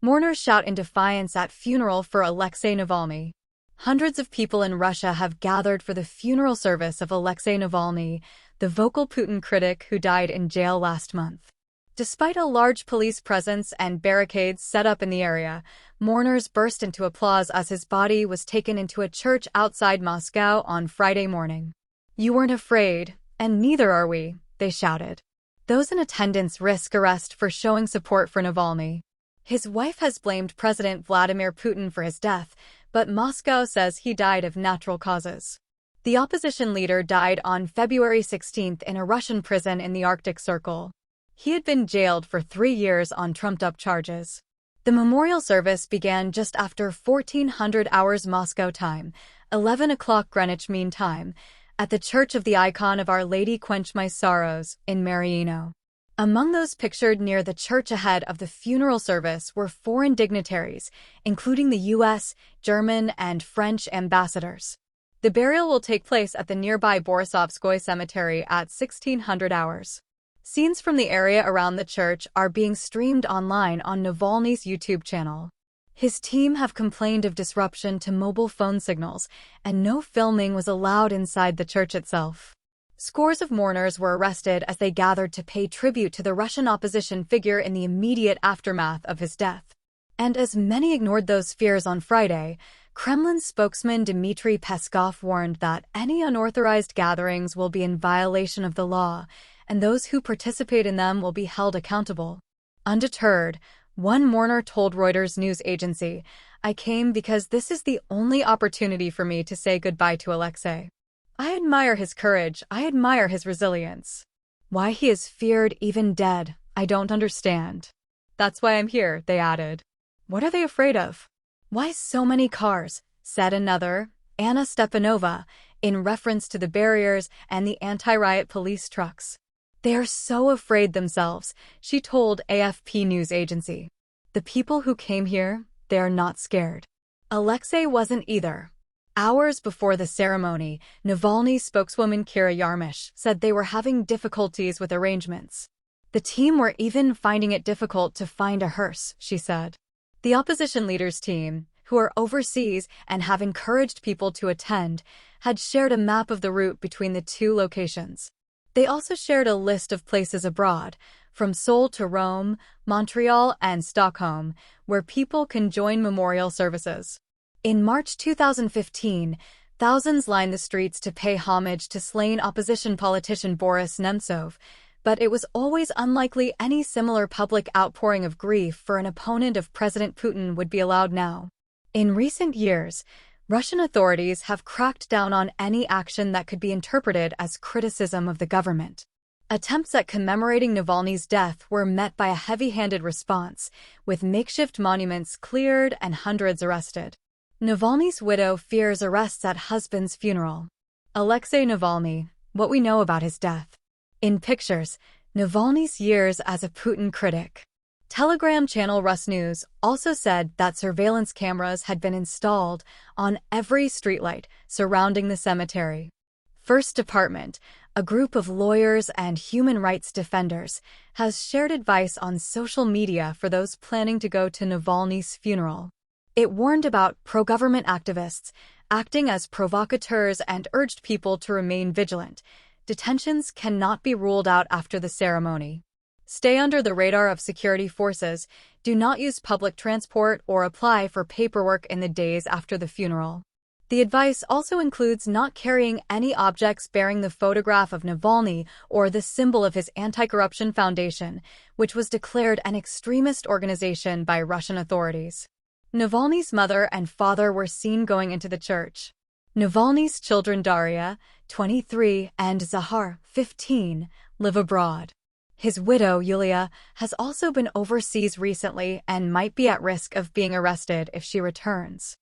Mourners shout in defiance at funeral for Alexei Navalny. Hundreds of people in Russia have gathered for the funeral service of Alexei Navalny, the vocal Putin critic who died in jail last month. Despite a large police presence and barricades set up in the area, mourners burst into applause as his body was taken into a church outside Moscow on Friday morning. "You weren't afraid, and neither are we," they shouted. Those in attendance risk arrest for showing support for Navalny. His wife has blamed President Vladimir Putin for his death, but Moscow says he died of natural causes. The opposition leader died on February 16 in a Russian prison in the Arctic Circle. He had been jailed for 3 years on trumped-up charges. The memorial service began just after 1400 hours Moscow time, 11 o'clock Greenwich Mean Time, at the Church of the Icon of Our Lady Quench My Sorrows in Mariino. Among those pictured near the church ahead of the funeral service were foreign dignitaries, including the U.S., German, and French ambassadors. The burial will take place at the nearby Borisovskoye Cemetery at 1600 hours. Scenes from the area around the church are being streamed online on Navalny's YouTube channel. His team have complained of disruption to mobile phone signals, and no filming was allowed inside the church itself. Scores of mourners were arrested as they gathered to pay tribute to the Russian opposition figure in the immediate aftermath of his death. And as many ignored those fears on Friday, Kremlin spokesman Dmitry Peskov warned that any unauthorized gatherings will be in violation of the law, and those who participate in them will be held accountable. Undeterred, one mourner told Reuters news agency, "I came because this is the only opportunity for me to say goodbye to Alexei. I admire his courage, I admire his resilience. Why he is feared even dead, I don't understand. That's why I'm here," they added. "What are they afraid of? Why so many cars?" said another, Anna Stepanova, in reference to the barriers and the anti-riot police trucks. "They are so afraid themselves," she told AFP news agency. "The people who came here, they are not scared." Alexei wasn't either. Hours before the ceremony, Navalny spokeswoman Kira Yarmish said they were having difficulties with arrangements. "The team were even finding it difficult to find a hearse," she said. The opposition leader's team, who are overseas and have encouraged people to attend, had shared a map of the route between the two locations. They also shared a list of places abroad, from Seoul to Rome, Montreal, and Stockholm, where people can join memorial services. In March 2015, thousands lined the streets to pay homage to slain opposition politician Boris Nemtsov, but it was always unlikely any similar public outpouring of grief for an opponent of President Putin would be allowed now. In recent years, Russian authorities have cracked down on any action that could be interpreted as criticism of the government. Attempts at commemorating Navalny's death were met by a heavy-handed response, with makeshift monuments cleared and hundreds arrested. Navalny's widow fears arrests at husband's funeral. Alexei Navalny, what we know about his death. In pictures, Navalny's years as a Putin critic. Telegram channel Rusnews also said that surveillance cameras had been installed on every streetlight surrounding the cemetery. First Department, a group of lawyers and human rights defenders, has shared advice on social media for those planning to go to Navalny's funeral. It warned about pro-government activists acting as provocateurs and urged people to remain vigilant. Detentions cannot be ruled out after the ceremony. Stay under the radar of security forces, do not use public transport or apply for paperwork in the days after the funeral. The advice also includes not carrying any objects bearing the photograph of Navalny or the symbol of his anti-corruption foundation, which was declared an extremist organization by Russian authorities. Navalny's mother and father were seen going into the church. Navalny's children Daria, 23, and Zahar, 15, live abroad. His widow, Yulia, has also been overseas recently and might be at risk of being arrested if she returns.